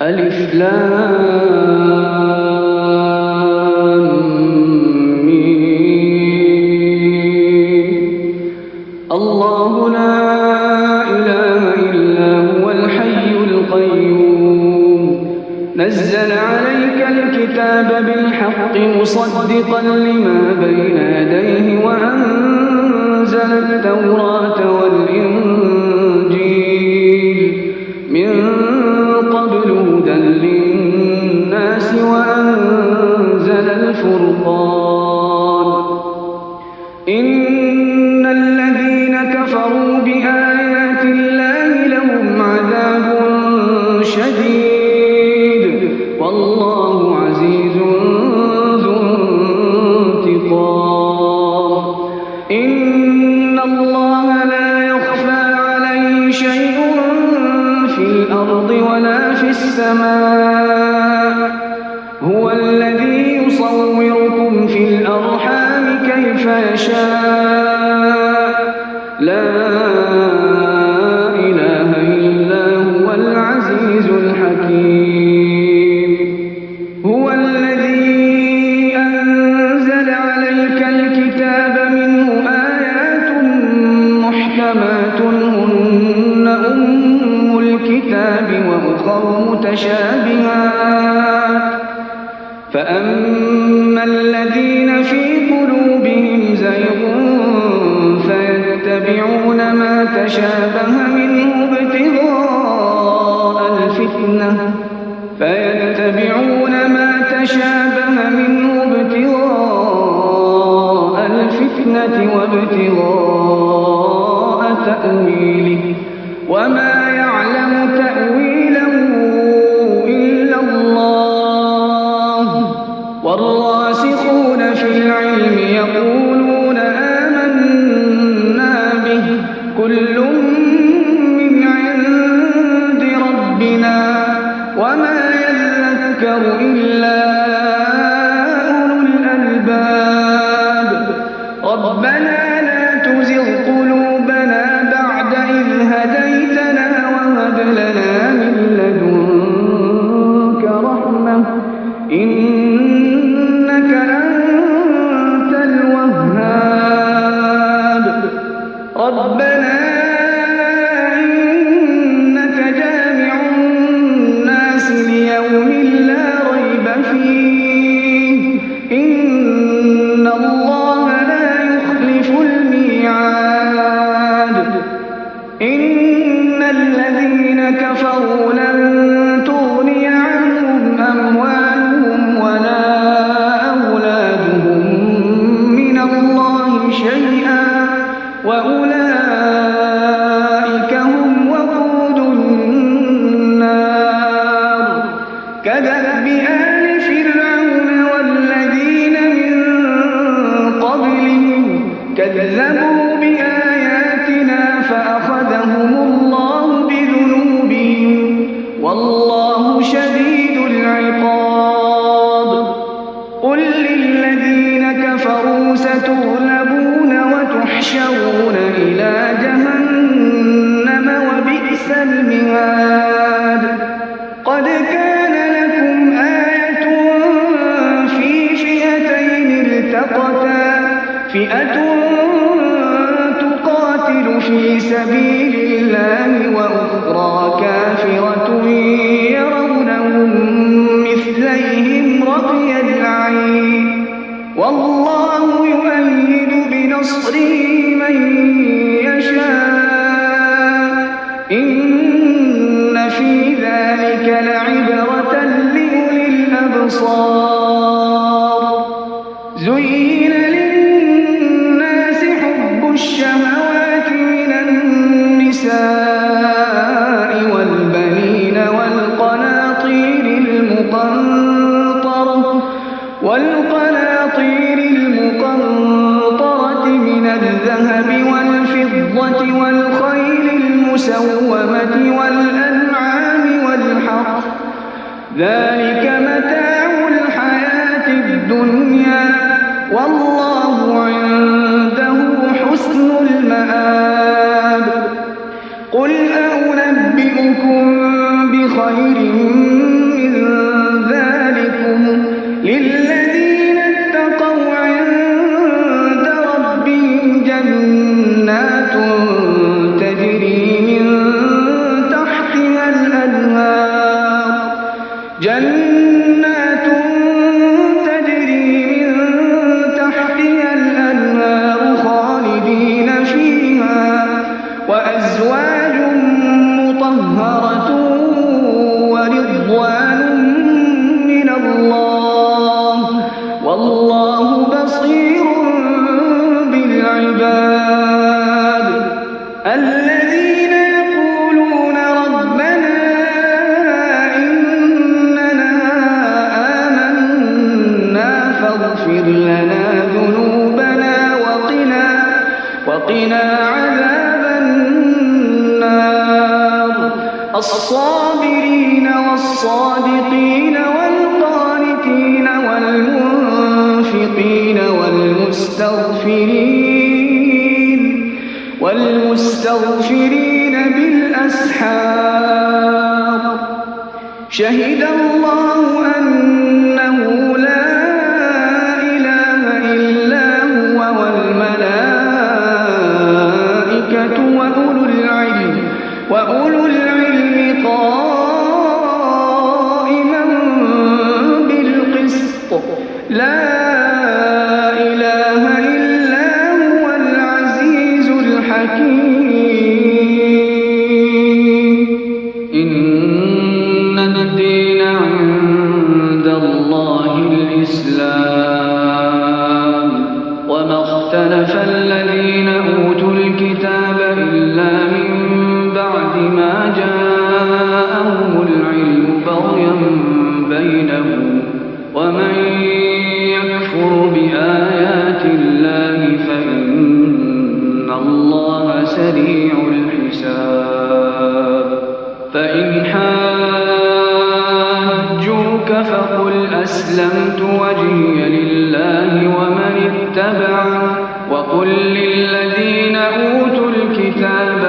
ألف لام ميم. الله لا إله إلا هو الحي القيوم نزل عليك الكتاب بالحق مصدقا لما بين يديه وأنزل التوراة والإنجيل من قبل هدى للناس وأنزل الفرقان إن الذين كفروا بآيات الله لهم عذاب شديد والله عزيز ذو انتقام إن الله لا يخفى عليه شيء في الأرض ولا في السماء هو الذي يصوركم في الأرحام كيف يشاء لا إله إلا هو العزيز الحكيم هو الذي أنزل عليك الكتاب منه آيات محكمات هن أم الكتاب وأخر متشابهات فأما الذين في قلوبهم زيغ فيتبعون ما تشابه منه ابتغاء الفتنة وابتغاء تأويله وما يعلم تأويله إلا الله والراسخون في العلم يقولون آمنا به كل من عند ربنا وما يذكر إلا أولو الألباب ربنا لا تزغ قلوبنا بعد إذ هديتنا وهب لنا من لدنك رحمة إنك أنت الوهاب ربنا إنك جامع الناس ليوم لا ريب فيه إن الله لا يخلف الميعاد إن الذين كفروا لن تغني عنهم أموالهم ولا أولادهم من الله شيئا وأولئك هم وقود النار كدأب آل فرعون والذين من قبلهم كذبوا بآياتنا فأخذهم الله بذنوبهم والله شديد العقاب قل للذين كفروا ستغلبون وتحشرون إلى جهنم وبئس المهاد قد كان لكم آية في فئتين التقتا فئة تقاتل في سبيل الله وأخرى كافرة يرونهم مثليهم رأي العين والله يؤيد بنصره من يشاء إن في ذلك لعبرة لأولي الأبصار زين للناس حب الشهوات من النساء والبنين والقناطير المقنطرة من الذهب والفضة والخيل المسومة والأنعام والحرث ذلك متاع الحياة الدنيا والله عنده حسن المآب قل أنبئكم بخير الأنهار جنات تجري من تحتها الأنهار خالدين فيها وأزواج مطهرة ورضوان من الله والله بصير بالعباد الذين يقولون ربنا إننا آمنا فاغفر لنا ذنوبنا وقنا عذاب النار الصابرين والصادقين والقانتين والمنفقين والمستغفرين بالأسحار شهد الله أنه لا إله إلا هو والملائكة وأولو العلم قائما بالقسط لا إله إلا هو العزيز الحكيم إن الدين عند الله الإسلام وما اختلف الذين أوتوا الكتاب إلا من بعد ما جاءهم العلم بغيا بينهم ومن يكفر بآيات الله فإن الله سريع الحساب فإن حاجوك فقل أسلمت وجهي لله ومن اتبعني وقل للذين أوتوا الكتاب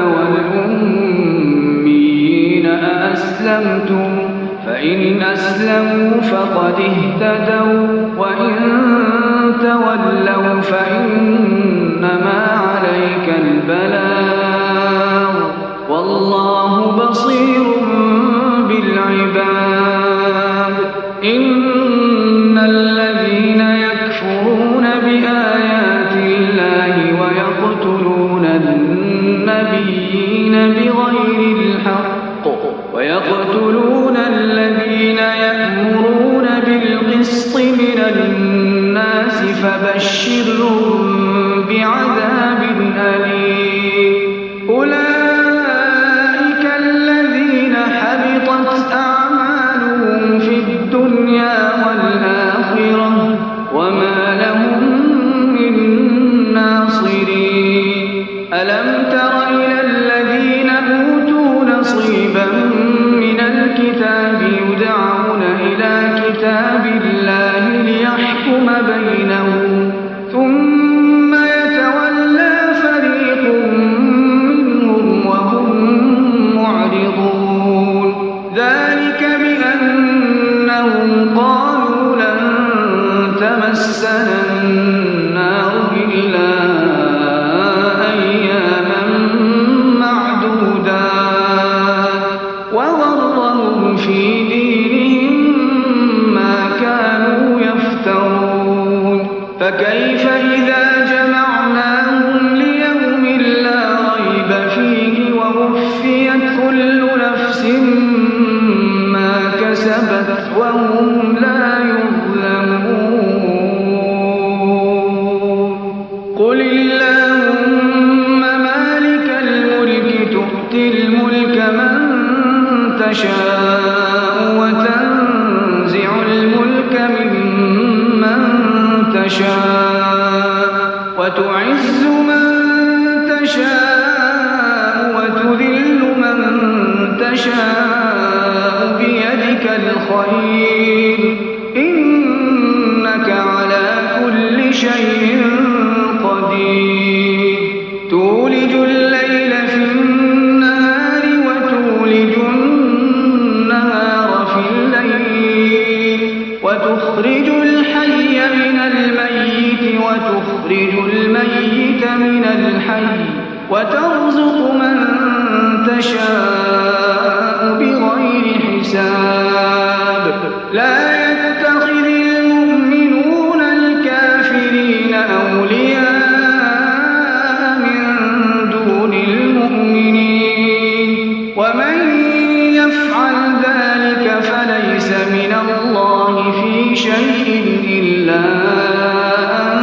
والأميين أأسلمتم فإن أسلموا فقد اهتدوا وإن تولوا فإنما عليك البلاغ والله بصير بالعباد إن الذين يكفرون بآيات الله ويقتلون النبيين بغير الحق ويقتلون الذين يأمرون بالقسط من الناس فبشرهم بعذاب أليم أولئك الذين حبطت أعمالهم في الدنيا والآخرة وما لهم من ناصرين ألم تر إلى الذين أوتوا نصيبا من الكتاب يدعون إلى كتاب الله ليحكم بينهم ثم يتولى فريق منهم وهم معرضون ذلك بأنهم قالوا لن تمسنا النار إلا أياما معدودات وغرهم في دينهم ما كانوا يفترون فكيف إذا جمعناهم ليوم لا ريب فيه ووفيت كل نفس ما كسبت وهم لا يظلمون قل اللهم مالك الملك تؤتي الملك من تشاء وتنزع الملك ممن تشاء وتعز من تشاء وتذل من تشاء بيدك الخير إنك على كل شيء قدير تولج الليل في النهار وتولج النهار في الليل وتخرج الحي من الميت وتخرج الميت من الحي وترزق من تشاء بغير حساب لا يتخذ المؤمنون الكافرين أولياء من دون المؤمنين ومن يفعل ذلك فليس من الله في شيء إلا أن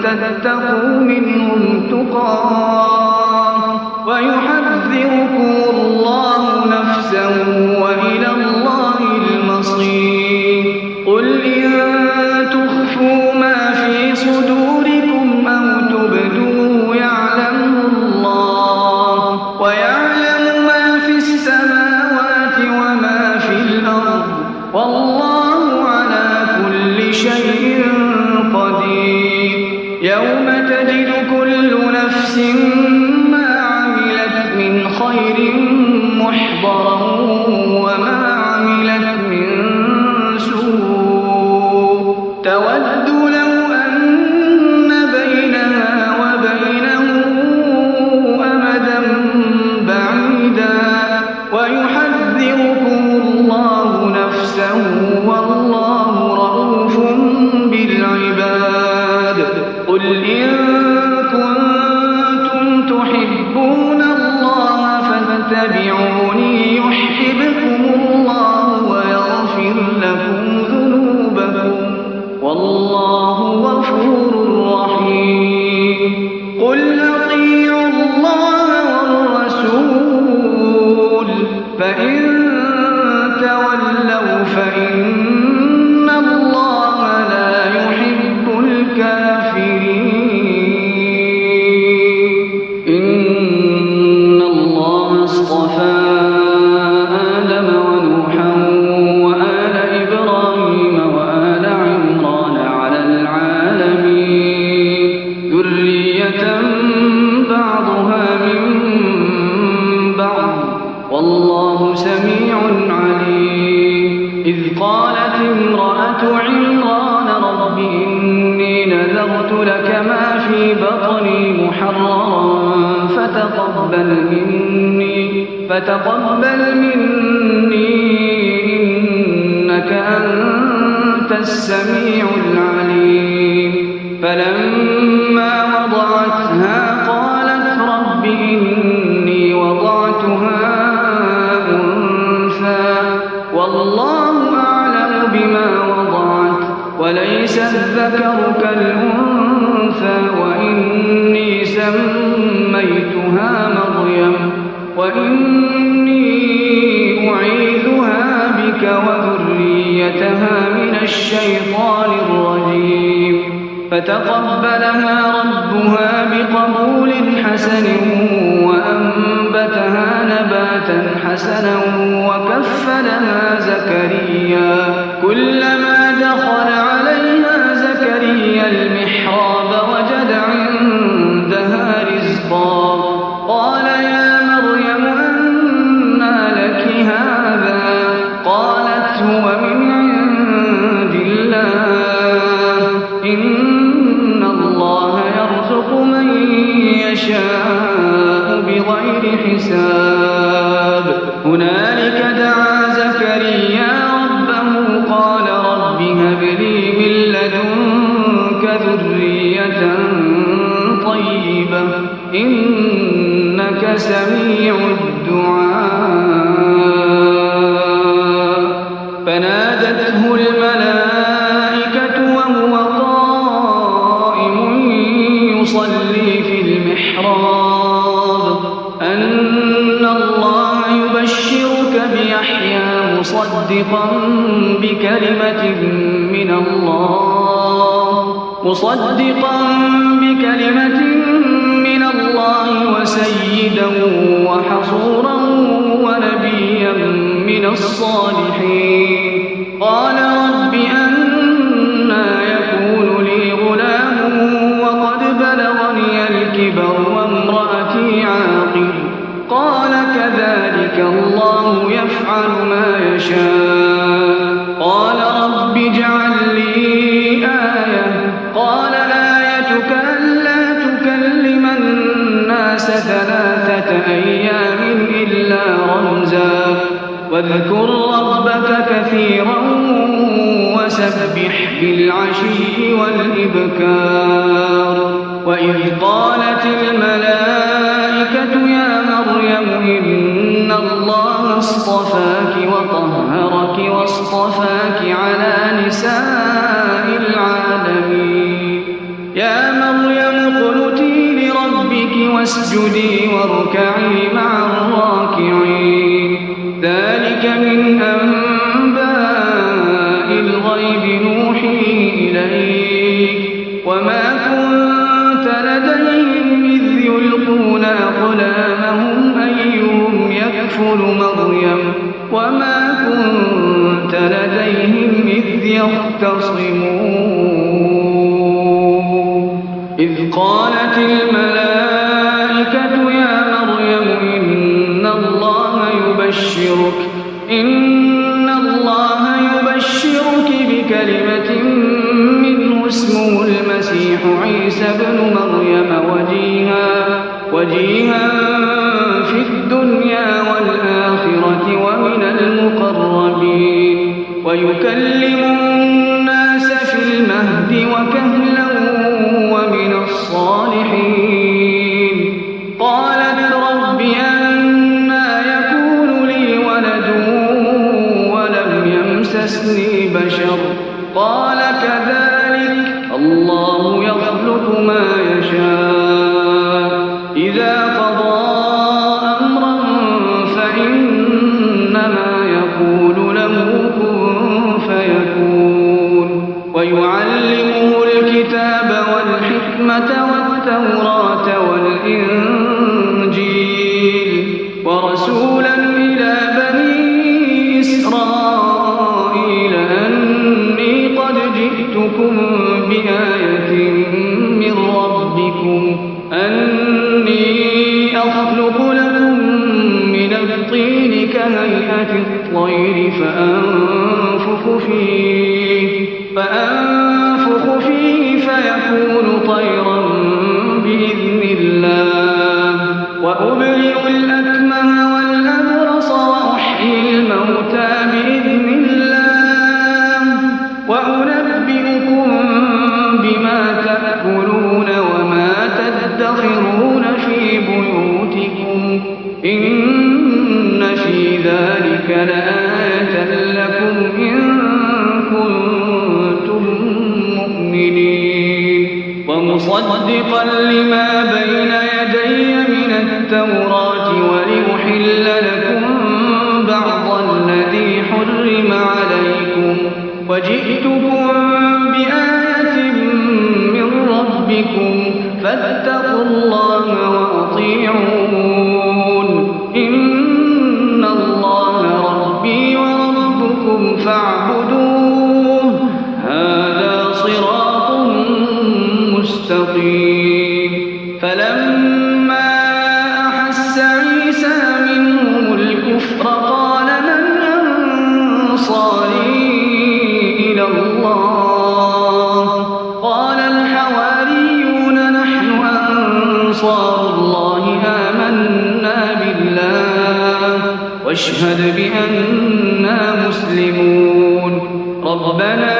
تتقوا منهم تقاه ويحذركم الله نفسه وإلى الله المصير قل إن تخفوا ما في صدوركم أو تبدوه يعلمه الله ويعلم ما في السماوات وما في الأرض والله على كل شيء قدير يوم تجد كل نفس ما عملت من خير محضرا وما عملت من سوء تود لو أن بينها وبينه أمدا بعيدا ويحذركم الله نفسه والله رءوف بالعباد قل إن كنتم تحبون الله فاتبعوني يحببكم الله ويغفر لكم ذنوبكم والله غفور رحيم قل أطيعوا الله والرسول فإن تولوا فإن الله لا يحب الكافرين إن الله اصطفى آدم ونوحا وآل إبراهيم وآل عمران على العالمين ذرية بعضها من بعض والله سميع عليم إذ قالت امرأة عمران رب إني نذرت لك ما في بطني محررا فتقبل مني إنك أنت السميع العليم فلما وضعتها قالت رب إني وضعتها أنثى والله أعلم بما وضعت وليس الذكر كالأنثى وإني سميتها مريم وإني أعيذها بك وذريتها من الشيطان الرجيم فتقبلها ربها بقبول حسن وأنبتها نباتا حسنا وكفلها زكريا كلما دخل عليها زكريا المحراب وجد عندها رزقا قال يا مريم أنى لك هذا قالت هو من عند الله إن الله يرزق من يشاء بغير حساب هنالك دعا زكريا ربه قال رب هب لي من لدنك ذرية طيبة إنك سميع الدعاء فنادته الملائكة وهو قائم يصلي في المحراب أن الله يبشرك بيحيى مصدقا بكلمة من الله وسيدا وحصورا ونبيا من الصالحين قال رب أنى يكون لي غلام وقد بلغني الكبر وامرأتي عاقر قال كذلك الله يفعل ما يشاء قال رب اجعل لي آية قال آيتك ألا تكلم الناس 3 أيام إلا رمزا فاذكر ربك كثيرا وسبح بالعشي والإبكار وإذ قالت الملائكة يا مريم إن الله اصطفاك وطهرك واصطفاك على نساء العالمين يا مريم اقنتي لربك واسجدي واركعي مع الراكعين ذلك من أنباء الغيب نوحيه إليك وما كنت لديهم إذ يلقون أقلامهم أيهم يكفل مريم وما كنت لديهم إذ يختصمون إذ قالت الملائكة يا مريم إن الله يبشرك بكلمة منه اسمه المسيح عيسى ابن مريم وجيها في الدنيا والآخرة ومن المقربين ويكلم الناس في المهد وكهلا ومن الصالحين قالت رب أنى يكون لي ولد ولم يمسسني بشر قال كذلك الله يخلق ما يشاء إذا قضى أمرا فإنما يقول له كن فيكون ويعلمه الكتاب والحكمة والتوراة والإنجيل ورسولا إلى بني إسرائيل أني قد جئتكم بآية من ربكم أني أخلق لكم من الطين كهيئة الطير فأنفخ فيه فيكون طيرا بإذن الله وأبرئ الأكمه والأبرص وأحيي الموتى بإذن الله وأنبئكم بما تأكلون وما تدخرون في بيوتكم إن في ذلك لآية لكم إن كنتم مؤمنين ومصدقا لما بين يدي من التوراة ولأحل لكم بعض الذي حرم عليكم وجئتكم بآية من ربكم فاتقوا الله وأطيعون إن الله ربي وربكم فاعبدوه هذا صراط مستقيم فلما أحس عيسى منهم الكفر قال من أنصاري إلى الله قال الحواريون نحن أنصار الله آمنا بالله واشهد بأننا مسلمون ربنا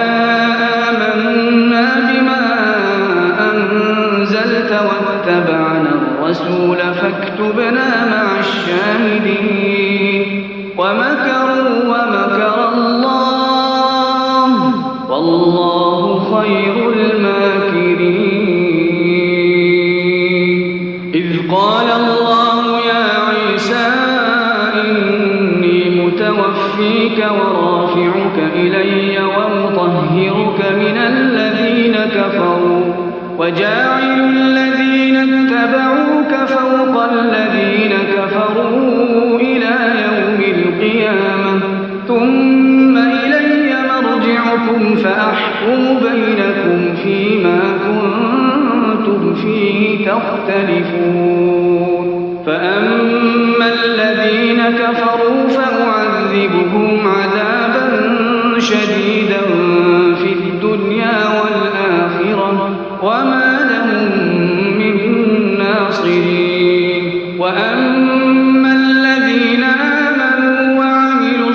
آمنا بما أنزلت واتبعنا الرسول فاكتبنا مع الشاهدين ومكروا ومكر الله والله خير الماكرين إذ قال الله يا عيسى إني متوفيك ورافعك إلي ومطهرك من الذين كفروا وجاعل الذين اتبعوك فوق الذين كفروا إلى يوم القيامة ثم إلي مرجعكم فأحكم بينكم فيما كنتم فيه تختلفون فأما الذين كفروا فأعذبهم عذابا شديدا في الدنيا والآخرة وما لهم من ناصرين وأما الذين آمنوا وعملوا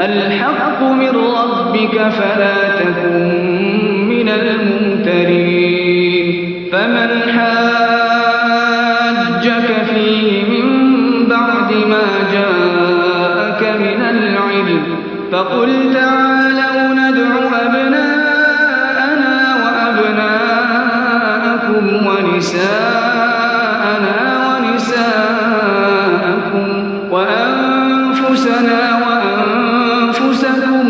الحق من ربك فلا تكن من الممترين فمن حاجك فيه من بعد ما جاءك من العلم فقل تعالوا ندع أبناءنا وأبناءكم ونساءنا ونساءكم وأنفسنا وأنفسكم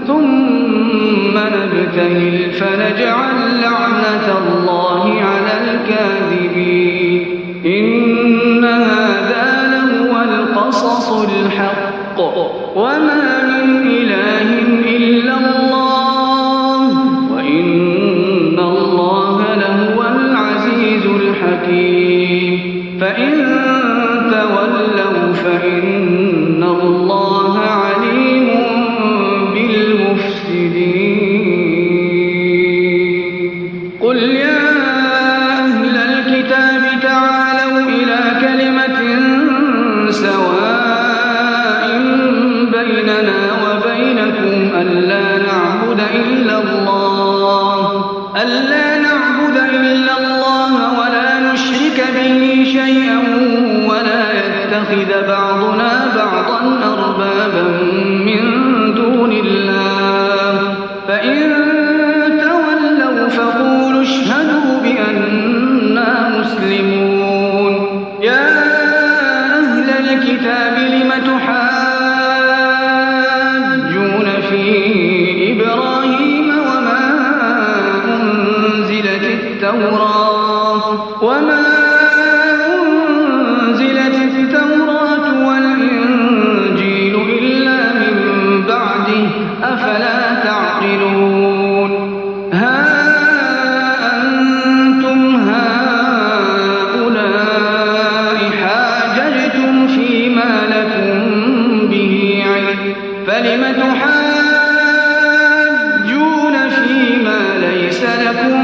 ثم نبتهل فنجعل لعنة الله على الكاذبين إن هذا لهو القصص الحق وما من إله إلا الله وإن الله لهو العزيز الحكيم فإن تولوا فإن الله عليم بالمفسدين قل يا أهل الكتاب تعالوا إلى كلمة سواء بيننا وبينكم ألا نعبد إلا الله ولا نشرك به شيئا ولا يتخذ بعضنا بعضا أربابا من دون الله فإن تولوا فقولوا اشهدوا بأننا مسلمون يا أهل الكتاب لم تحاجون في إبراهيم وما أنزلت التوراة والإنجيل إلا من بعده أفلا تعقلون ها أنتم هؤلاء حاججتم فيما لكم به علم فلم تحاجون فيما ليس لكم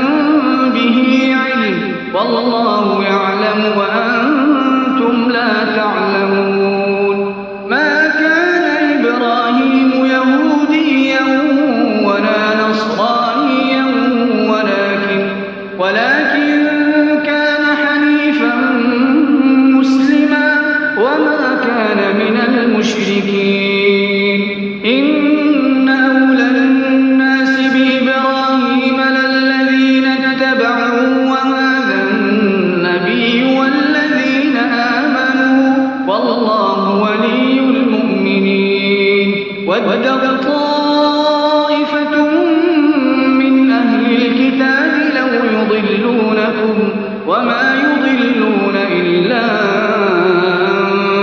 به علم والله يعلم وأنتم لا تعلمون ما كان إبراهيم يهوديا ولا نصرانيا ولكن كان حنيفا مسلما وما كان من المشركين إن أولى الناس بإبراهيم للذين اتبعوا وهذا النبي والذين آمنوا والله ولي المؤمنين ود طائفة من أهل الكتاب لو يضلونكم وما يضلون إلا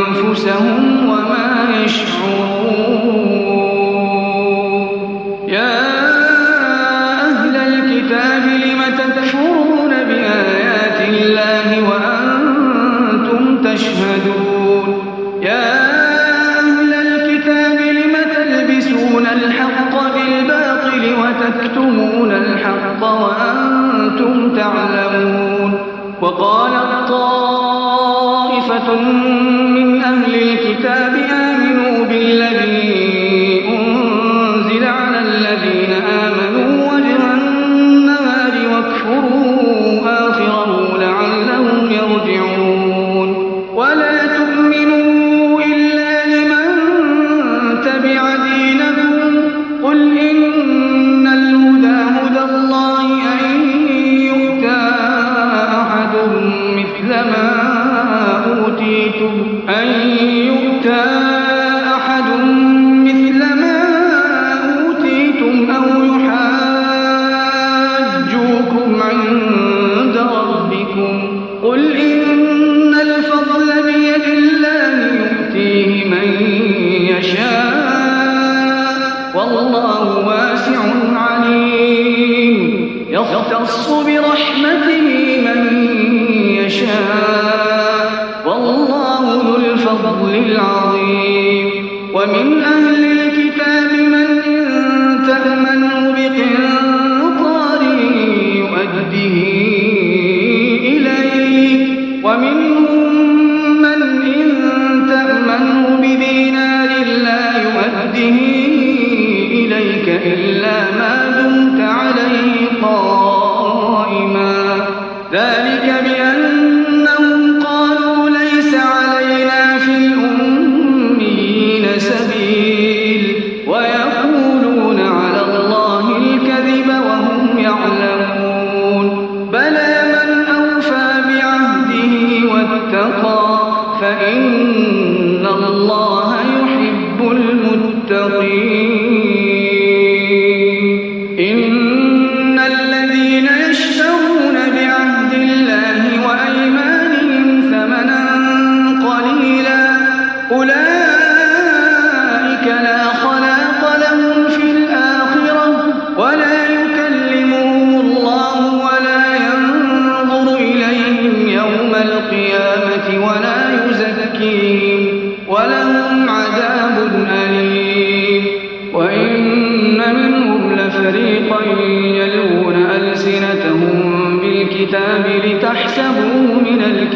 أنفسهم وما يشعرون يا أهل الكتاب لم تكفرون بآيات الله وأنتم تشهدون يا أهل الكتاب لم تلبسون الحق بالباطل وتكتمون الحق وأنتم تعلمون وقالت طائفة من أهل الكتاب آمنوا بالذي أنزل على الذين آمنوا وجه النهار واكفروا آخره لعلهم يرجعون ولا تؤمنوا إلا لمن تبع دينكم قل إن الهدى هدى الله أن يؤتى أحد مثل ما أوتيتم أو يحاجوكم عند ربكم قل إن الفضل بيد الله يؤتيه من يشاء والله واسع عليم يختص برحمته من يشاء والله ذو الفضل العظيم ومن أهل الكتاب من إن تأمنه بقنطار يؤديه إليك ومنهم من إن تأمنه بدينار لا يؤديه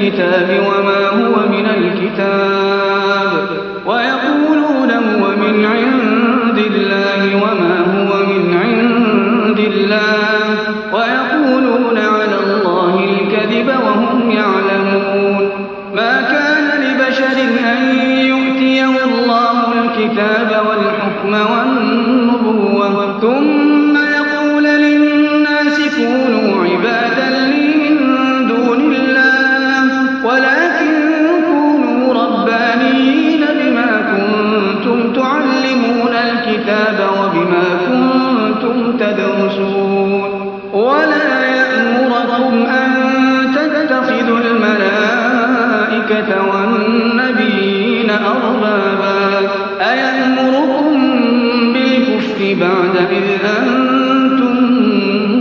الكتاب وما هو من الكتاب ويقولون هو من عند الله وما هو من عند الله ويقولون على الله الكذب وهم يعلمون. ما كان لبشر أن يؤتيه الله الكتاب والحكم والنبوة ثم يقول للناس كونوا عبادا لي من دون الله ولكن كونوا ربانيين بما كنتم تعلمون الكتاب وبما كنتم تدرسون. ولا يأمركم أن تتخذوا الملائكة والنبيين أربابا أيأمركم بالكفر بعد إذ أنتم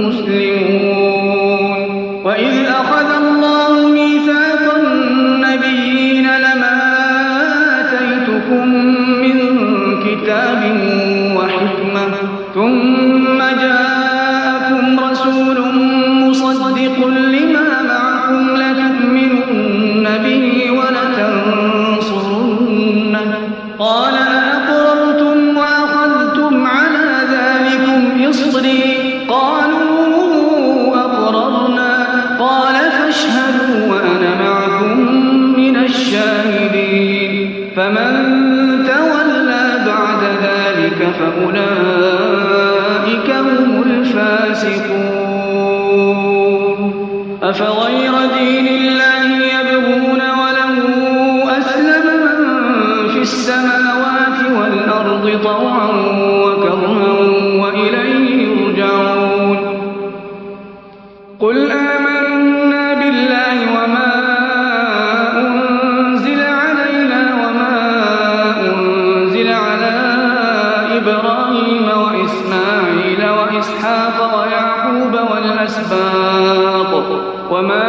مسلمون. وإذ أخذ الله ميثاق النبيين لما آتيتكم من كتاب وحكمة ثم جاءكم رسول مصدق لما معكم لتؤمنن به ولتنصرنه قال أأقررتم وأخذتم على ذلكم إصري قالوا أقررنا قال فاشهدوا وأنا معكم من الشاهدين. فمن تولى بعد ذلك فأولئك هم الفاسقون. أفغير دين الله يبغون وله أسلم من في السماوات والأرض طوعا وكرها وإليه يرجعون. قل آمنا بالله وما أنزل علينا وما أنزل على إبراهيم وإسماعيل وإسحاق ويعقوب والأسباط وما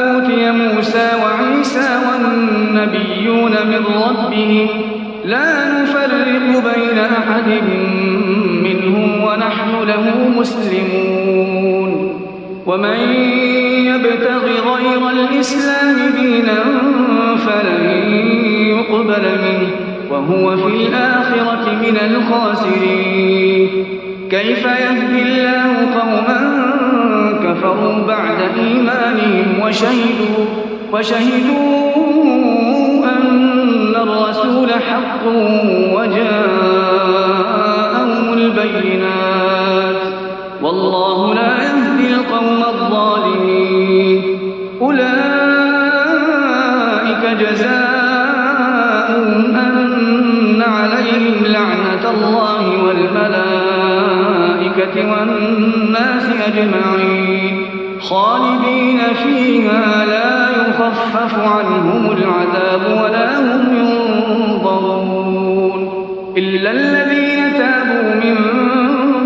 أوتي موسى وعيسى والنبيون من ربهم لا نفرق بين أحد منهم ونحن له مسلمون. ومن يبتغ غير الإسلام دينا فلن يقبل منه وهو في الآخرة من الخاسرين. كيف يهدي الله قوما كفروا بعد إيمانهم وشهدوا أن الرسول حق وجاءهم البينات والله لا يهدي القوم الظالمين. أولئك جزاؤهم أن عليهم لعنة الله والملائكة والناس أجمعين خالدين فيها لا يخفف عنهم العذاب ولا هم ينظرون إلا الذين تابوا من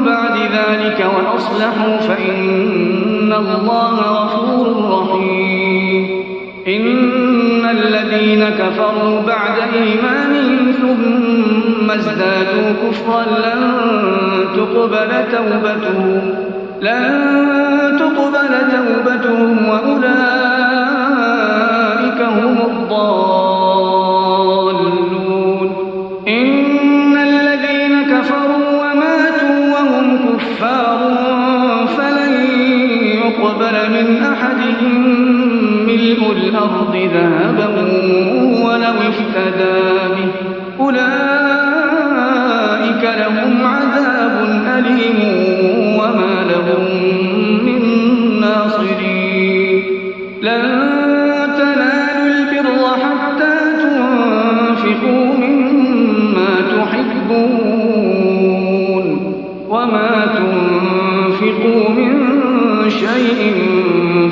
بعد ذلك وأصلحوا فإن الله غفور رحيم. إن الذين كفروا بعد إيمانهم ثم ازدادوا كفرا لن تقبل توبتهم وأولئك هم الضالون. إن الذين كفروا وماتوا وهم كفار فلن يقبل من أحدهم ملء الأرض ذهبا ولو افتدى به أولئك لهم عذاب أليم وما لهم من ناصرين. لن تنالوا البر حتى تنفقوا مما تحبون وما تنفقوا من شيء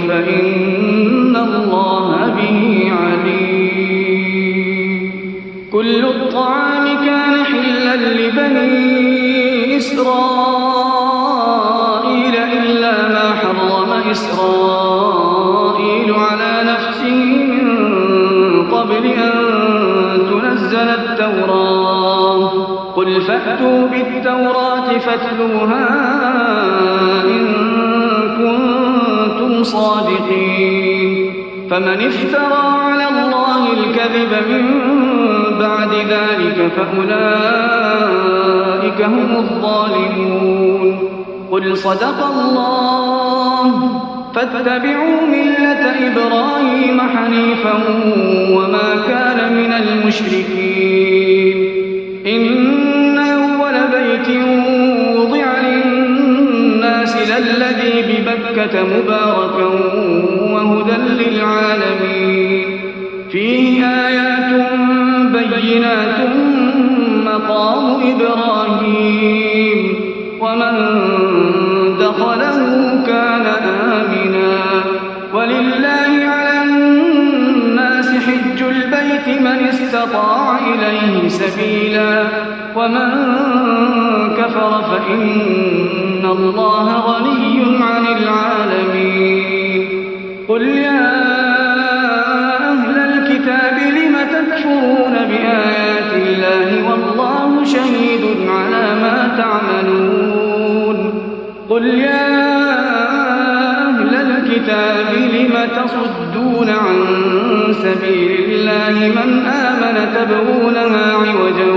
فإن الله به عليم. كل الطعام كان حلا لبني إسرائيل إلا ما حرم إسرائيل على نفسه من قبل أن تنزل التوراة. قل فأتوا بالتوراة فاتلوها إن كنتم صادقين. فمن افترى على الله الكذب من بعد ذلك فأولئك هم الظالمون. قل صدق الله فاتبعوا ملة إبراهيم حنيفا وما كان من المشركين. إن أول بيت وضع للناس للذي ببكة مباركا وهدى للعالمين فيه آيات بينات مقام إبراهيم ومن دخله كان آمنا ولله على الناس حج البيت من استطاع إليه سبيلا ومن كفر فإن الله غني عن العالمين. قل يا أهل الكتاب لم تكفرون بآيات الله والله شهيد على ما تعملون. قل يا أهل الكتاب لم تصدون عن سبيل الله من آمن تبغونها عوجا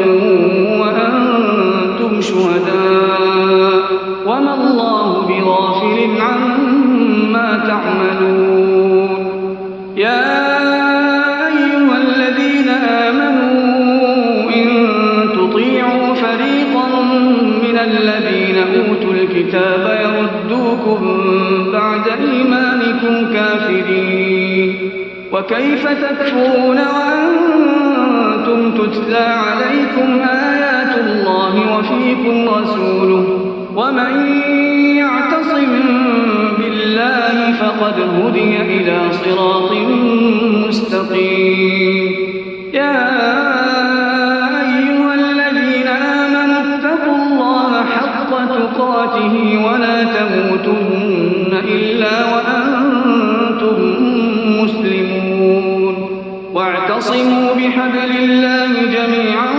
وأنتم شهداء وما الله بغافل عما تعملون. يا أيها الذين آمنوا إن تطيعوا فريقا من الذين أوتوا الكتاب يردوكم بعد إيمانكم كافرين وكيف تكفرون وأنتم تتلى عليكم آيات الله وفيكم رسوله ومن يعتصم بالله فقد هدي إلى صراط مستقيم. يا أيها الذين آمنوا اتقوا الله حق تقاته ولا تموتن إلا وأنتم مسلمون. واعتصموا بحبل الله جميعا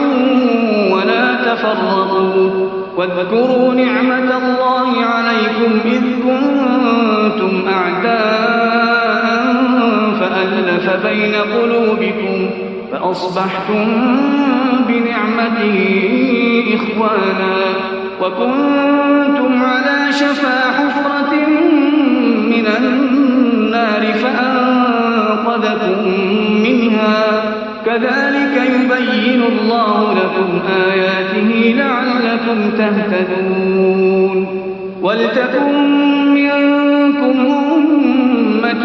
ولا تفرقوا واذكروا نعمة الله عليكم إذ كنتم أعداء فألف بين قلوبكم فأصبحتم بنعمته إخوانا وكنتم على شفا حفرة من النار فأنقذكم منها كذلك يبين الله لكم آياته لعلكم تهتدون. ولتكن منكم أمة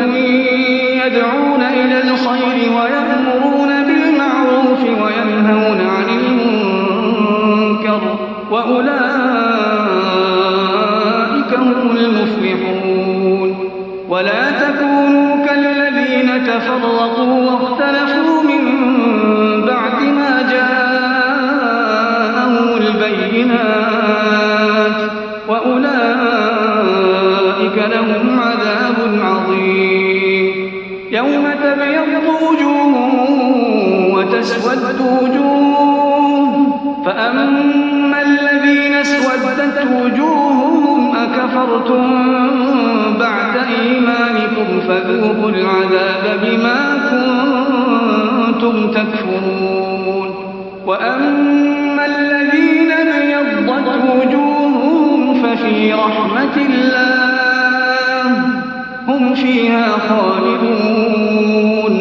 يدعون إلى الخير ويأمرون بالمعروف وينهون عن المنكر وأولئك هم المفلحون. ولا تكونوا كالذين تفرقوا واختلفوا من بعد ما جاءهم البينات وأولئك لهم عذاب عظيم. يوم تبيض وجوه وتسود وجوه فأما الذين اسودت وجوههم أكفرتم بعد إيمانكم فذوقوا العذاب بما كنتم تكفرون. وأما الذين ابيضت وجوههم ففي رحمة الله هم فيها خالدون.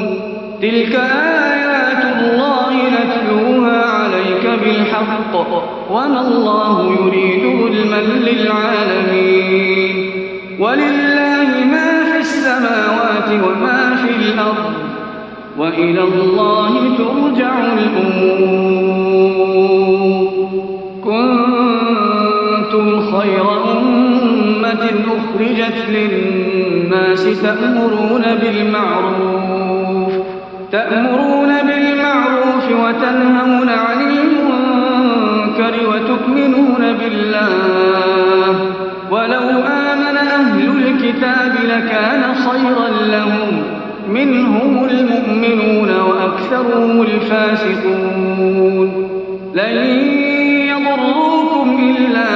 تلك آيات الله نتلوها عليك بالحق وما الله يريد ظلما للعالمين. ولله ما في السماوات وما في الأرض وإلى الله ترجع الأمور. كنتم خير أمة أخرجت للناس تأمرون بالمعروف وتنهون عن المنكر وتؤمنون بالله. ولو آمن أهل الكتاب لكان خيرا لهم منهم المؤمنون وأكثرهم الفاسقون. لن يضروكم إلا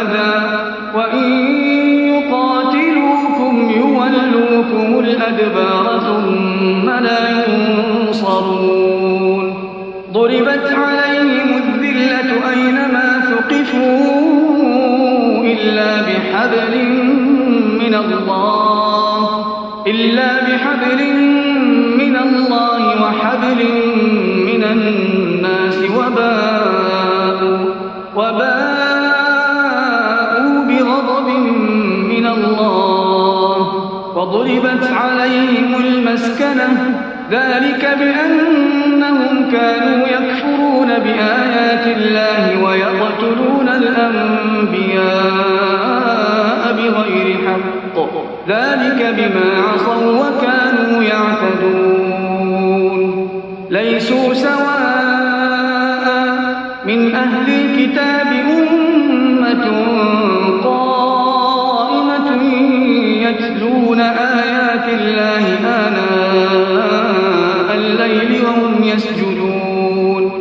أذى وإن يقاتلوكم يولوكم الأدبار الأدبار ثم لا ينصرون ضربت عليهم الذلة أينما ثقفوا إلا بحبل من الله وحبل من الناس وباءوا بغضب من الله وضربت عليهم المسكنة ذلك بأنهم كانوا يكفرون بآيات الله ويقتلون الأنبياء بغير حق ذلك بما عصوا وكانوا يعتدون ليسوا سواء من أهل الكتاب أمة قائمة يتلون آيات الله آناء الليل وهم يسجدون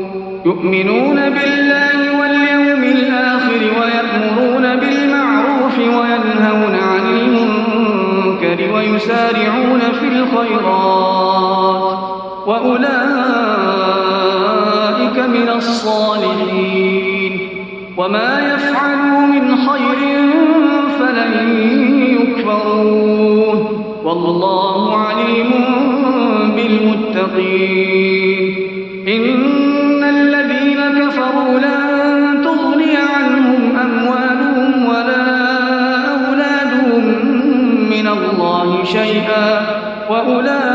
يؤمنون بالله واليوم الآخر ويأمرون بالمعروف وينهون عن المنكر ويسارعون في الخيرات وأولئك من الصالحين وما يفعلوا من خير فلن يكفروه والله عليم بالمتقين إن الذين كفروا لن تغني عنهم أموالهم ولا أولادهم من الله شيئا وأولئك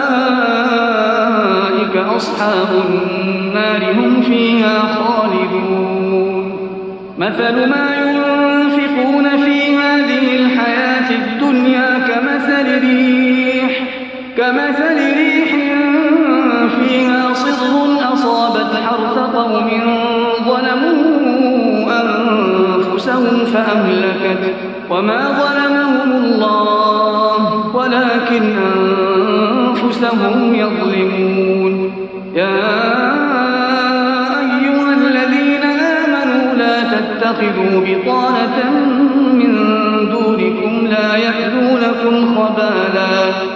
أصحاب النار هم فيها خالدون مثل ما ينفقون في هذه الحياة الدنيا كمثل ريح فيها صر أصابت حرث قوم ظلموا أنفسهم فأهلكت وما ظلمهم الله ولكن أنفسهم يظلمون يا أيها الذين آمنوا لا تتخذوا بطانة من دونكم لا يألونكم خبالا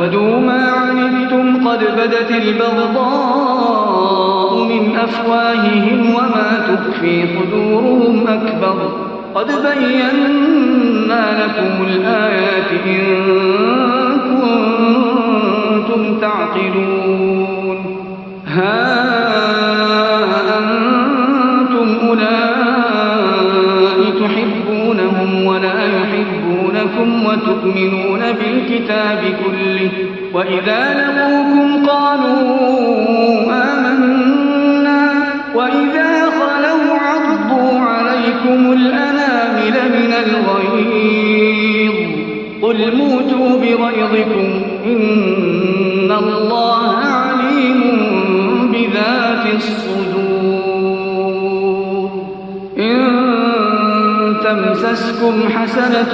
ودوا ما عنتم قد بدت البغضاء من أفواههم وما تخفي صدورهم أكبر قد بينا لكم الآيات إن كنتم تعقلون ها أنتم أولئك تحبونهم ولا يحبونكم وتؤمنون بالكتاب كله وإذا لقوكم قالوا آمنا وإذا خلوا عضوا عليكم الأنامل من الغيظ قل موتوا بغيظكم إن الله عليم بذات الصدور إن تمسسكم حسنة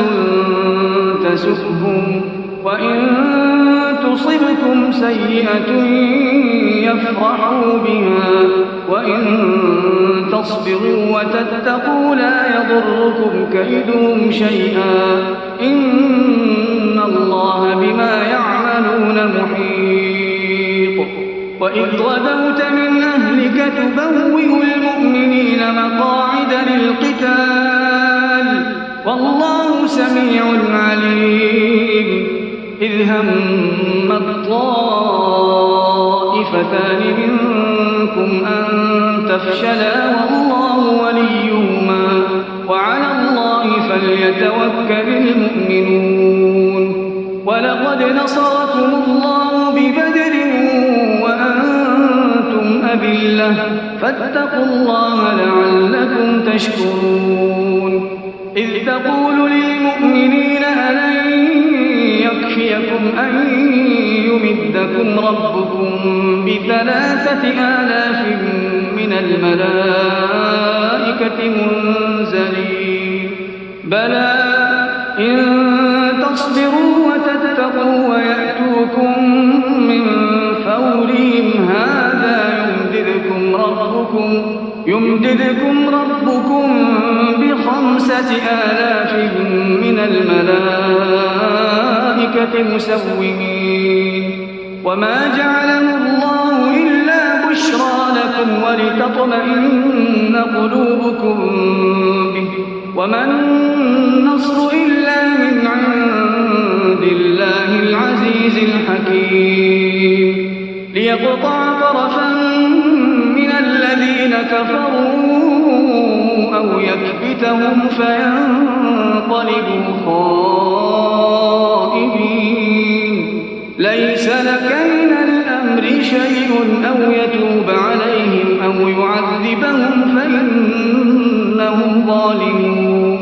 تسؤهم وإن تصبكم سيئة يفرحوا بها وإن تصبروا وتتقوا لا يضركم كيدهم شيئا إن الله بما يعملون محيط وإذ غدوت من أهلك تبوئ المؤمنين مقاعد للقتال والله سميع عليم إذ هم الطائفتان منكم أن تفشلا والله وليهما وعلى الله فليتوكل المؤمنون ولقد نصركم الله ببدر وأنتم أذلة فاتقوا الله لعلكم تشكرون إذ تقول للمؤمنين ألن يكفيكم أن يمدكم ربكم ب3,000 من الملائكة منزلين بلى إن تصبروا وتتقوا ويأتوكم من فورهم هذا يمددكم يمددكم ربكم ب5000 من الملائكة مسومين وما جعله الله إلا بشرى لكم ولتطمئن قلوبكم به وما النصر إلا من عند الله العزيز الحكيم ليقطع طرفا من الذين كفروا أو يكبتهم فينقلبوا خائبين ليس لك من الأمر شيء أو يتوب عليهم أو يعذبهم فإنهم ظالمون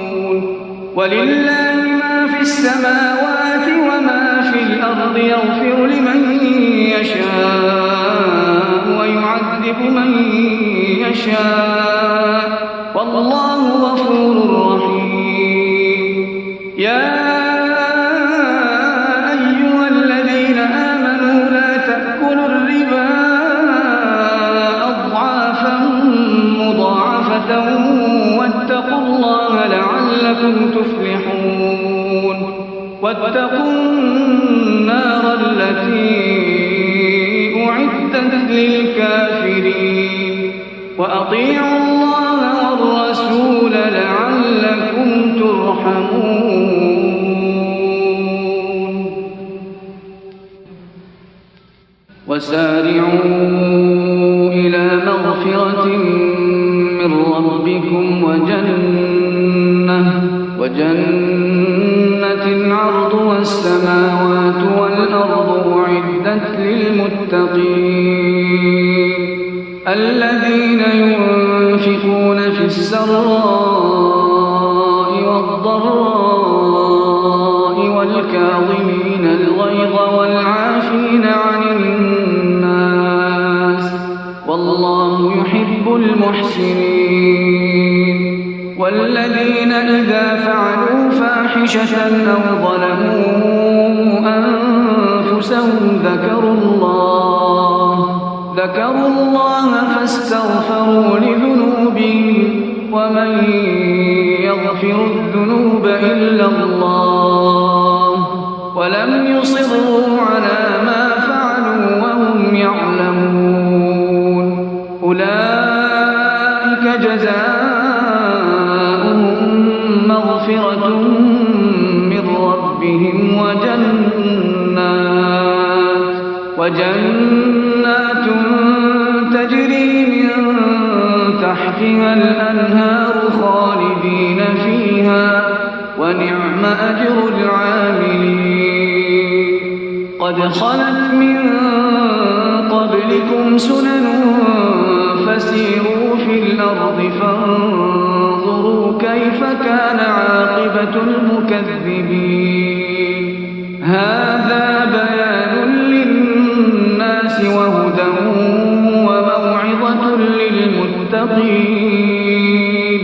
ولله ما في السماوات وما في الأرض يغفر لمن يشاء ويعذب من يشاء والله غفور رحيم يا أيها الذين آمنوا لا تأكلوا الربا أضعافا مضاعفة واتقوا الله لعلكم تفلحون واتقوا النار التي أعدت للكافرين وأطيعوا الله والرسول لعلكم ترحمون وسارعوا إلى مغفرة من ربكم وجنة عرضها السماوات والأرض أعدت للمتقين الذين ينفقون في السراء والضراء والكاظمين الغيظ والعافين عن الناس والله يحب المحسنين والذين إذا فعلوا فاحشة أو ظلموا أنفسهم ذكروا الله فاستغفروا لذنوبهم ومن يغفر الذنوب إلا الله ولم يصروا على ما فعلوا وهم يعلمون أولئك جزاؤهم مغفرة من ربهم وجنات تجري من تحتها الأنهار خالدين فيها ونعم أجر العاملين قد خلت من قبلكم سنن فسيروا في الأرض فانظروا كيف كان عاقبة المكذبين هذا بيان للناس وهدى وموعظة للمتقين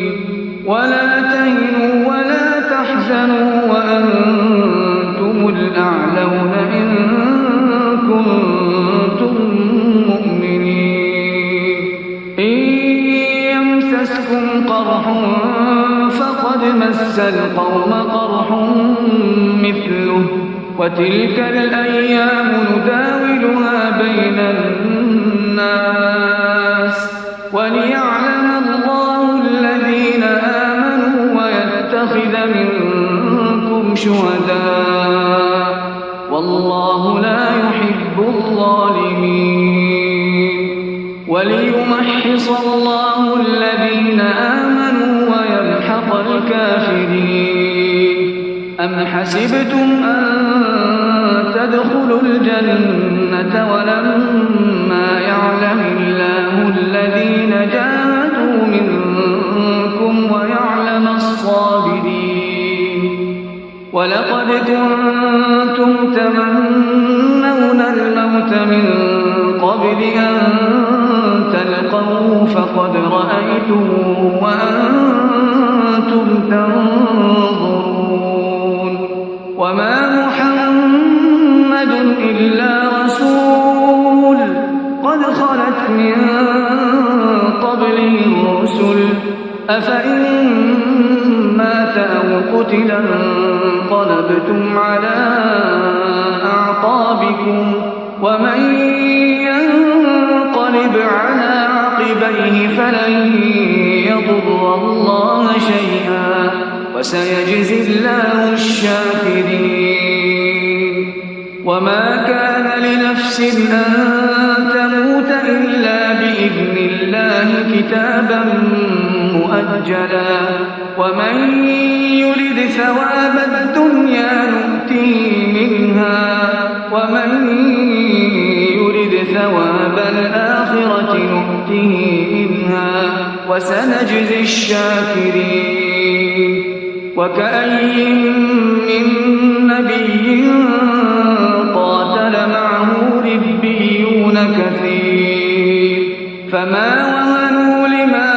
ولا تهنوا ولا تحزنوا وأنتم الأعلون إن كنتم مؤمنين إن يمسسكم قرح فقد مس القوم قرح مثله وتلك الأيام نداولها بين الناس وليعلم الله الذين آمنوا ويتخذ منكم شهداء والله لا يحب الظالمين وليمحص الله الذين آمنوا ويمحق الكافرين أم حسبتم أن تدخلوا الجنة ولما يعلم الله الذين جاهدوا منكم ويعلم الصابرين ولقد كنتم تمنون الموت من قبل أن تلقوه فقد رأيتموه وأنتم تنظرون وما محمد إلا رسول قد خلت من قبل قبله الرسل أفإن مات أو قتل انقلبتم على أعقابكم ومن ينقلب على عقبيه فلن يضر الله شيئا وسيجزي الله الشاكرين. وما كان لنفس أن تموت إلا بإذن الله كتابا مؤجلا ومن يرد ثواب الدنيا نؤته منها ومن يرد ثواب الآخرة نؤته منها وسنجزي الشاكرين. وكأين من نبي قاتل معه ربيون كثير فما وهنوا لما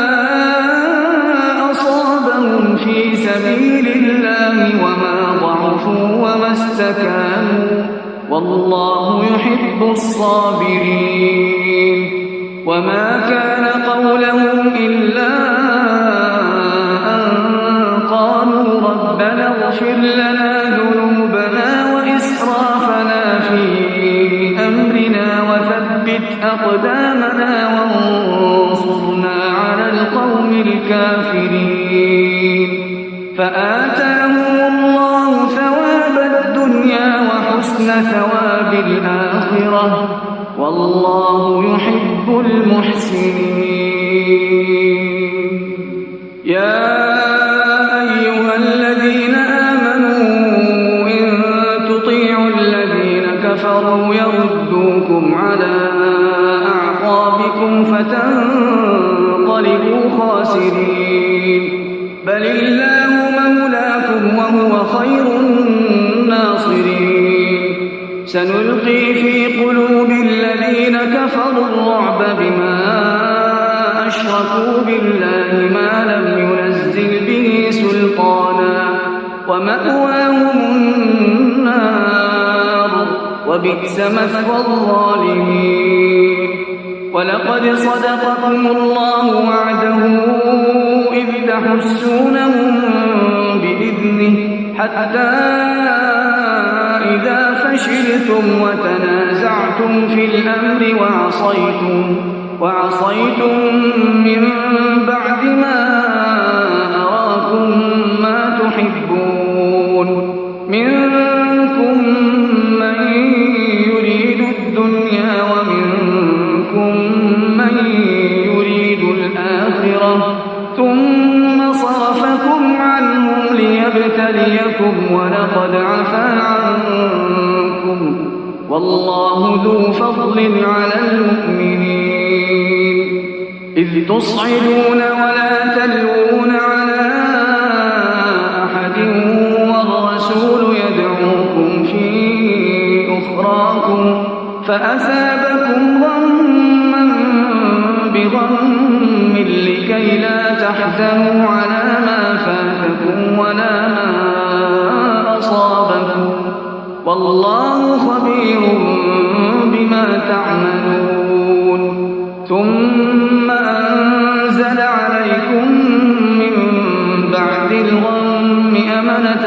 أصابهم في سبيل الله وما ضعفوا وما استكانوا والله يحب الصابرين. وما كان قولهم إلا أن قالوا ربنا اغفر لنا ذنوبنا وإسرافنا في أمرنا وثبت أقدامنا وانصرنا على القوم الكافرين. فآتاهم الله ثواب الدنيا وحسن ثواب الآخرة والله يحب المحسنين. يا أيها الذين آمنوا إن تطيعوا الذين كفروا يردوكم على أعقابكم فتنقلبوا خاسرين. بل الله مولاكم وهو خير الناصرين. سنلقي في قلوب الذين كفروا الرعب بما أشركوا بالله ما لم ينزل به سلطانا ومأواهم النار وبئس مثوى الظالمين. ولقد صدقكم الله وعده إذ تحسونهم بإذنه حتى إذا فشلتم وتنازعتم في الأمر وعصيتم من بعد ما أراكم ما تحبون منكم من يريد الدنيا ومنكم من يريد الآخرة ثم صرفكم عنهم ليبتليكم ولقد عفا عنكم والله ذو فضل على المؤمنين. إذ تصعدون ولا تلوون على أحد والرسول يدعوكم في أخراكم فأثابكم غما بغم لكي لا تحزنوا على ما فاتكم ولا ما أصابكم والله خبير بما تعملون. ثم أنزل عليكم من بعد الغم أمنة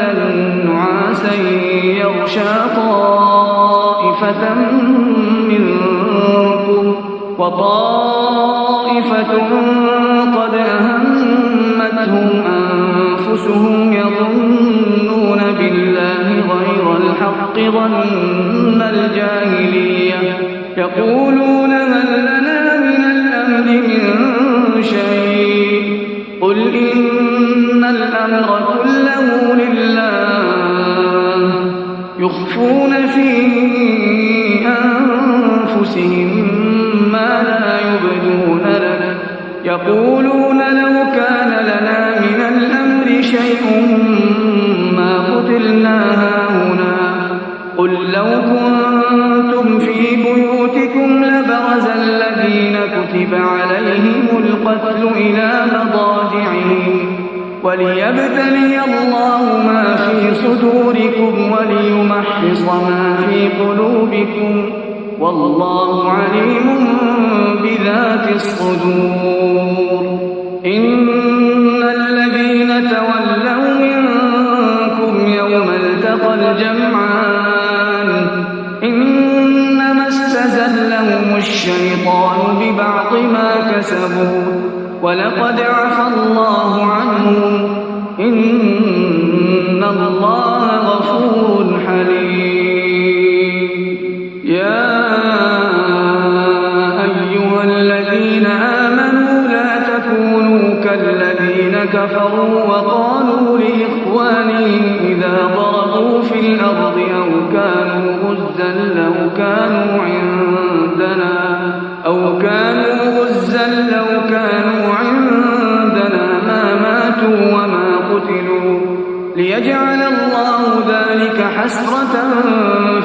نعاسا يغشى طائفة منكم وطائفة قد أهمتهم أنفسهم يظنون بالله غير الحق ظن الجاهلية يقولون هل لنا من الأمر من شيء قل إن الأمر كله لله يخفون في أنفسهم ما لا يبدون لك يقولون لو كان لنا من الأمر شيء ما قتلنا هاهنا قل لو كنتم في بيوتكم لبرز الذين كتب عليهم القتل إلى مضاجعهم وليبتلي الله ما في صدوركم وليمحص ما في قلوبكم والله عليم بذات الصدور. إن الذين تولوا منكم يوم التقى الجمعان إنما استزلهم الشيطان ببعض ما كسبوا ولقد عفى الله عنهم إن الله غفور حليم. يا أيها الذين آمنوا لا تكونوا كالذين كفروا وقالوا لإخوانهم إذا ضربوا في الأرض أو كانوا غزا لو كانوا عندنا ما ماتوا وما قتلوا ليجعل الله ذلك حسرة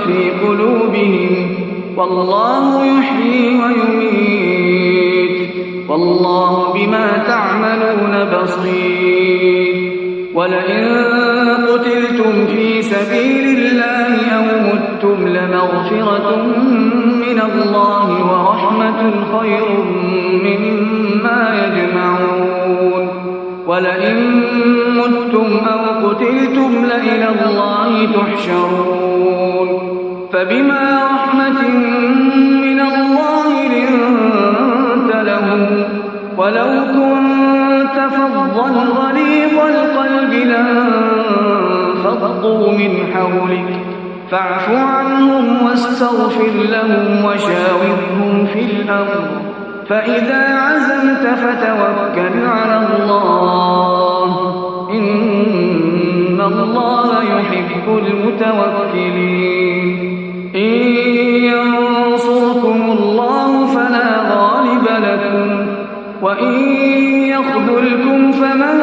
في قلوبهم والله يحيي ويميت والله بما تعملون بصير. ولئن قتلتم في سبيل الله أو متم لمغفرة من الله ورحمة خير مما يجمعون. ولئن متم أو قتلتم لإلى الله تحشرون. فبما رحمة من الله لنت لهم ولو كنت فظا غليظ القلب لانفضوا من حولك فاعف عنهم واستغفر لهم وشاورهم في الأمر فإذا عزمت فتوكل على الله إن الله يحب المتوكلين. إن ينصركم الله فلا غالب لكم وإن يخذلكم فمن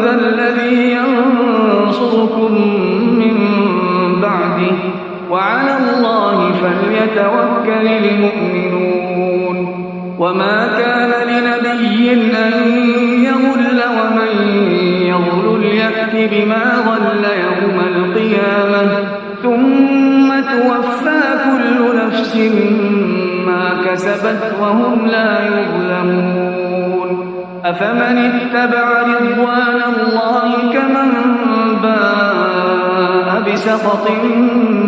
ذا الذي ينصركم من بعده وعلى الله فليتوكل المؤمنون. وما كان لنبي أن يغل ومن يغل يأت بما غل يوم القيامة ثم توفى كل نفس ما كسبت وهم لا يظلمون. أفمن اتبع رضوان الله كمن باء بسخط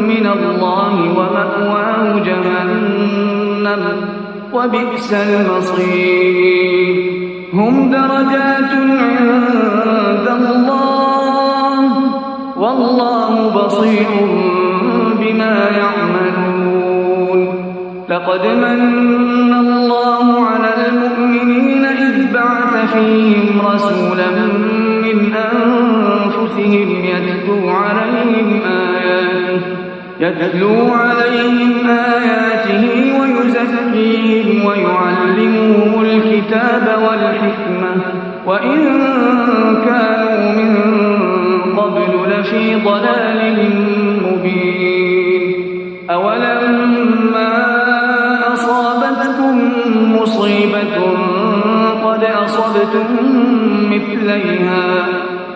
من الله ومأواه جهنم وبئس المصير. هم درجات عند الله والله بصير بما يعملون. لقد من الله على المؤمنين إذ بعث فيهم رسولا من أنفسهم يتلو عليهم آياته ويزكيهم ويعلمهم الكتاب والحكمة وإن كانوا من قبل لفي ضلال مبين. أولما أصابتكم مصيبة قد أصبتم مثليها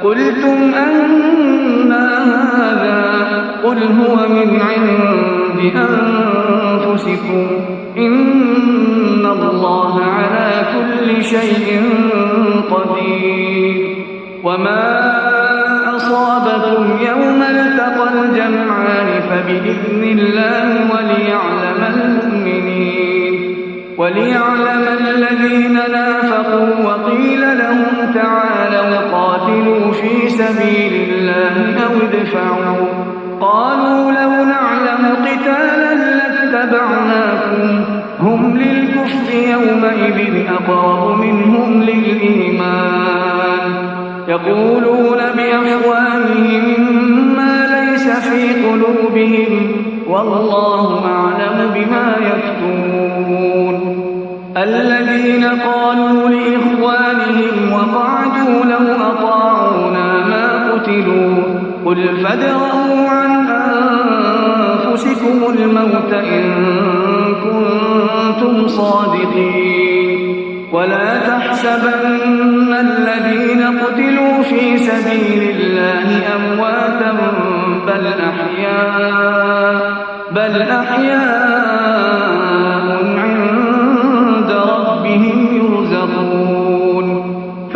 قلتم أنى هذا قل هو من عند أنفسكم إن الله على كل شيء قدير. وما أصابكم يوم التقى الجمعان فبإذن الله وليعلم الذين نافقوا وقيل لهم تعالوا قاتلوا في سبيل الله أو ادفعوا قالوا لو نعلم قتالا لاتبعناكم هم للكفر يومئذ أقرب منهم للإيمان يقولون بأفواههم ما ليس في قلوبهم والله أعلم بما يكتمون. الذين قالوا لإخوانهم وقعدوا لو أطاعونا ما قتلوا قل فادرءوا عن أنفسكم الموت إن كنتم صادقين. ولا تحسبن الذين قتلوا في سبيل الله أمواتا بل أحياء عند ربهم يرزقون.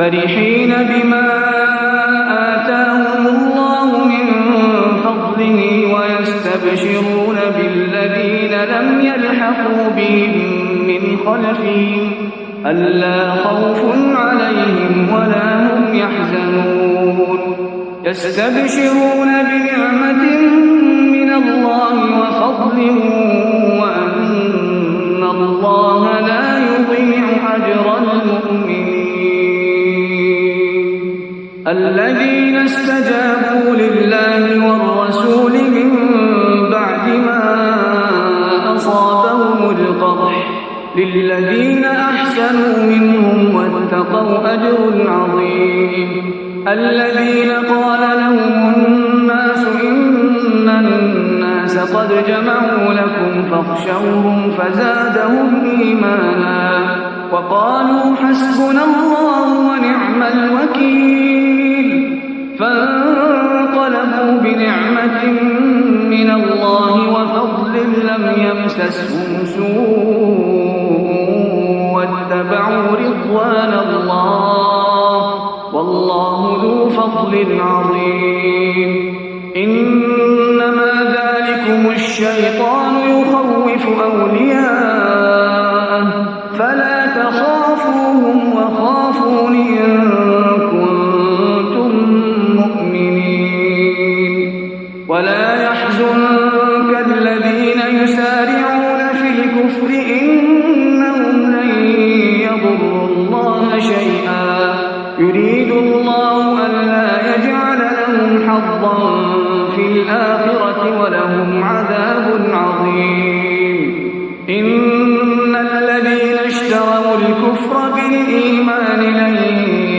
فرحين بما آتاهم الله من فضله ويستبشرون بالذين لم يلحقوا بهم من خلفهم ألا خوف عليهم ولا هم يحزنون يستبشرون بنعمة من الله وفضل وأن الله لا يضيع أجر المؤمنين الذين استجابوا لله والرسول من بعد ما أصابهم القرح للذين أحسنوا منهم واتقوا أجر عظيم الذين قال لهم الناس إن الناس قد جمعوا لكم فاخشوهم فزادهم إيمانا وقالوا حسبنا الله ونعم الوكيل فانقلبوا بنعمة من الله وفضل لم يمسسهم سوء واتبعوا رضوان الله والله ذو فضل عظيم إنما ذلكم الشيطان يخوف أولياءه فلا تخافوهم وخافون إن كنتم مؤمنين ولا يحزنك الذين يسارعون في الكفر إنهم لن يضروا الله شيئا يريد الله ألا يجعل لهم حظا في الآخرة ولهم عذاب عظيم إن الذين اشتروا الكفر بالإيمان لن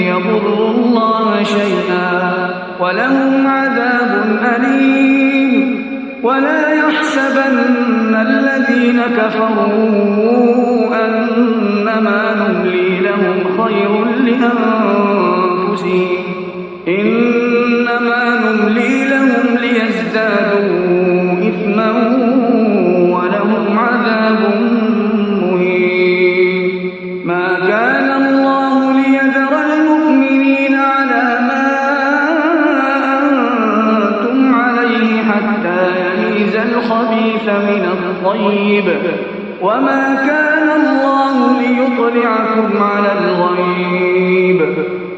يضروا الله شيئا ولهم عذاب أليم ولا يحسبن الذين كفروا أنما نملي لهم خير لأنفسهم إنما نملي لهم ليزدادوا إثما ولهم عذاب مهين ما كان الله ليذر المؤمنين على ما أنتم عليه حتى يميز الخبيث من الطيب وما كان الله ليطلعكم على الغيب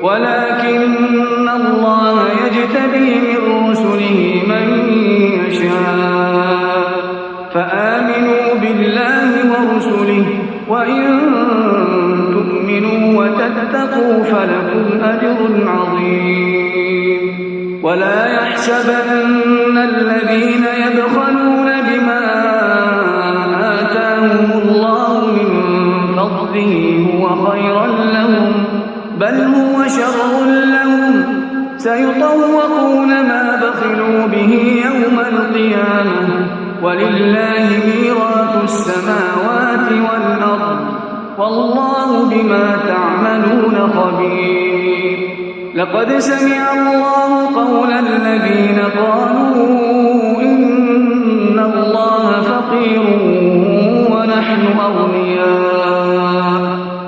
ولكن الله يجتبي من رسله من يشاء فآمنوا بالله ورسله وإن تؤمنوا وتتقوا فلكم أجر عظيم ولا يحسبن الذين يبخلون بما آتاهم الله من فضله هو خيرا لهم بل هو شر لهم سيطوقون ما بخلوا به يوم القيامة ولله ميراث السماوات والأرض والله بما تعملون خبير لقد سمع الله قول الذين قالوا إن الله فقير ونحن أغنياء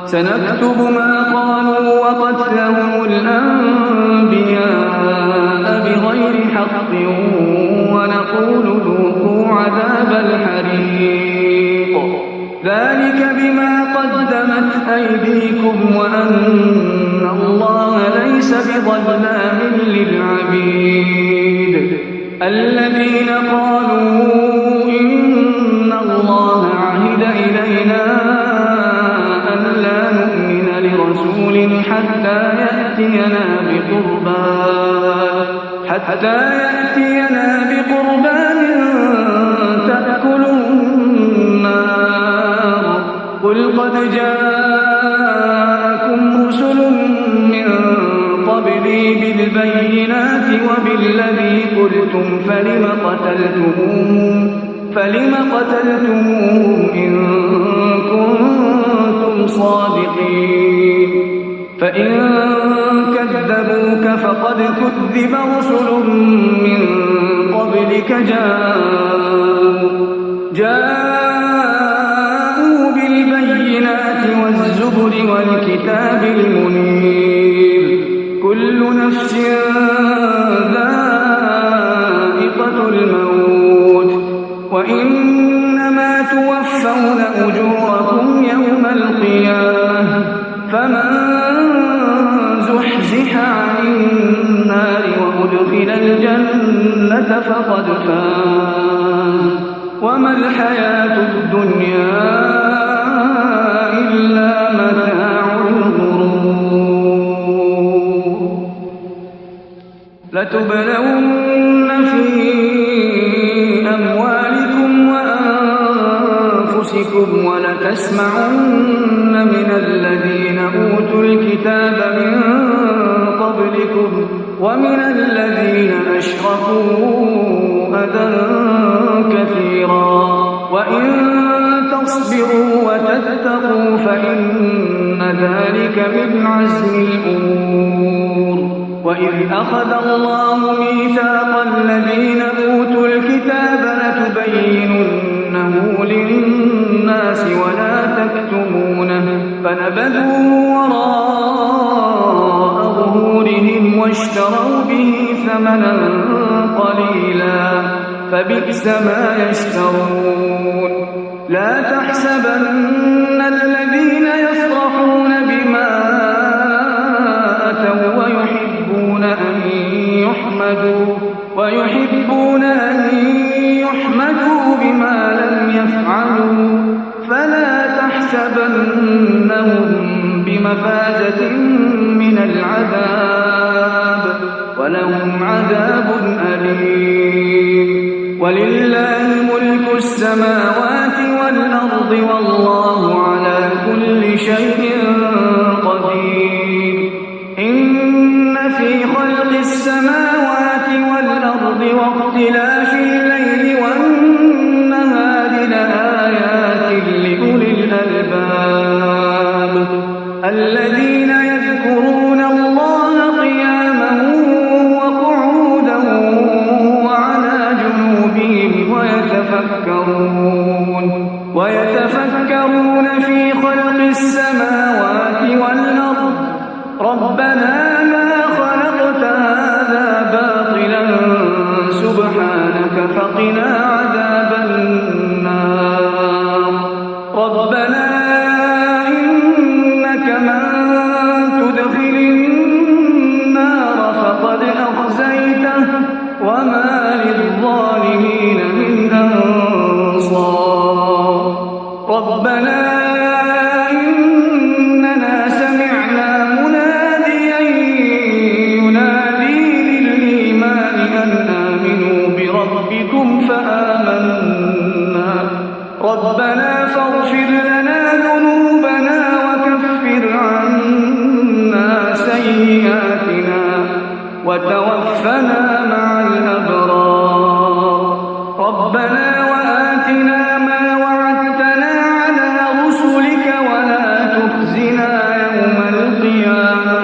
سنكتب ما قالوا وقتلهم الأنبياء بغير حق ونقول ذوقوا عذاب الحريق ذلك بما قدمت أيديكم وأن الله ليس بظلام للعبيد الذين قالوا إن الله عهد إلينا ألا نؤمن لرسول حتى يأتينا بقربان تأكله النار قل قد جاءكم رسل من قبلي بالبينات وبالذي قلتم فلم قتلتموهم إن كنتم صادقين فإن كذبوك فقد كذب رسل من قبلك جاءوا بالبينات والزبر والكتاب المنير وإنما توفون أجوركم يوم القيامة فمن زحزح عن النار وأدخل الجنة فقد فاز وما الحياة الدنيا إلا متاع الغرور لتبلون في أموالكم وأنفسكم ولتسمعن من الذين أوتوا الكتاب من قبلكم ومن الذين أشركوا أذى كثيرا وإن تصبروا وتتقوا فإن ذلك من عزم الأمور وإذ أخذ الله ميثاق الذين أوتوا الكتاب لتبيننه للناس ولا تكتمونه فنبذوا وراء ظهورهم واشتروا به ثمنا قليلا فبئس ما يشترون لا تحسبن الذين يفرحون بما أتوا ويحبون أن يحمدوا بما لم يفعلوا فلا تحسبنهم بمفازة من العذاب ولهم عذاب أليم ولله ملك السماوات والأرض والله على كل شيء قدير إن في خلق السماوات والأرض واختلاف الليل والنهار لآيات لأولي الألباب الذين يذكرون الله قياما وقعودا وعلى جنوبهم ويتفكرون في خلق السماوات والأرض ربنا ما خلقت هذا باطلا سبحانك فقنا عذاب النار ربنا إنك من تدخل النار فقد أخزيته وما للظالمين من أنصار ربنا إننا سمعنا مناديا ينادي للإيمان أن آمنوا بربكم فآمنا ربنا فاغفر لنا ذنوبنا وكفر عنا سيئاتنا وتوفنا مع الأبرار ربنا وآتنا ما وعدتنا على رسلك ولا تخزنا يوم القيامة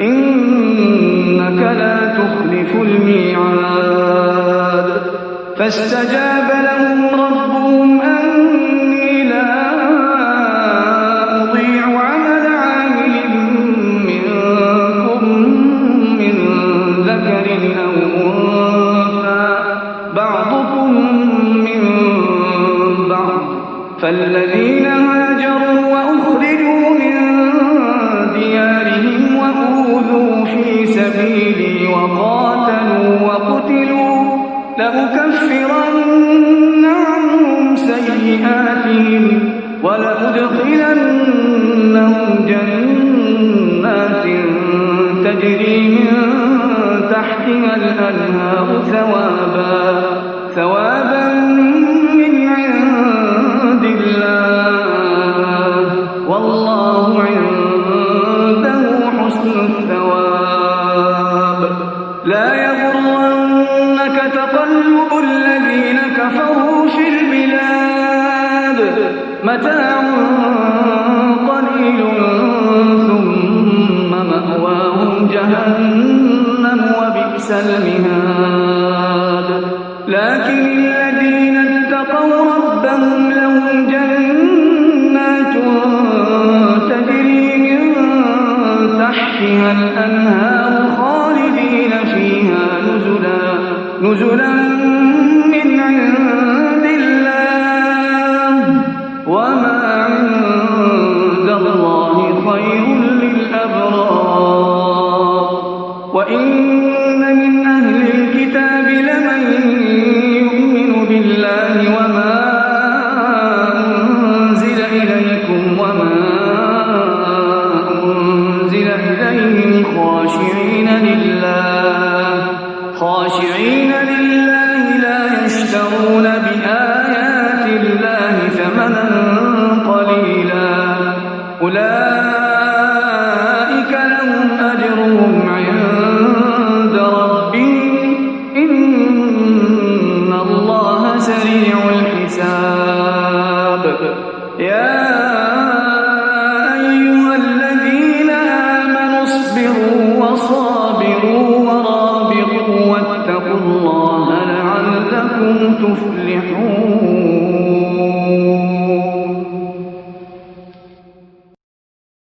إنك لا تخلف الميعاد فاستجاب لهم ربهم أني لا أضيع عمل عامل منكم من ذكر أو أنثى بعضكم من بعض فالذين هاجروا وأخرجوا من ديارهم وأوذوا في سبيلي وقاتلوا وقتلوا لأكفرن عنهم سيئاتهم ولأدخلنهم جنات تجري من تحتها الأنهار ثوابا من عند الله والله عنده حسن الثواب لا يغرنك تقلب الذين كفروا في البلاد متاع قليل ثم مأواهم جهنم وبئس المهاد لكن الذين اتقوا ربهم لهم جنات تجري من تحتها الأنهار خالدين فيها نزلا من عند وإن من أهل الكتاب لمن يؤمن بالله وما أنزل إليكم وما أنزل إليهم خاشعين لله لا يشترون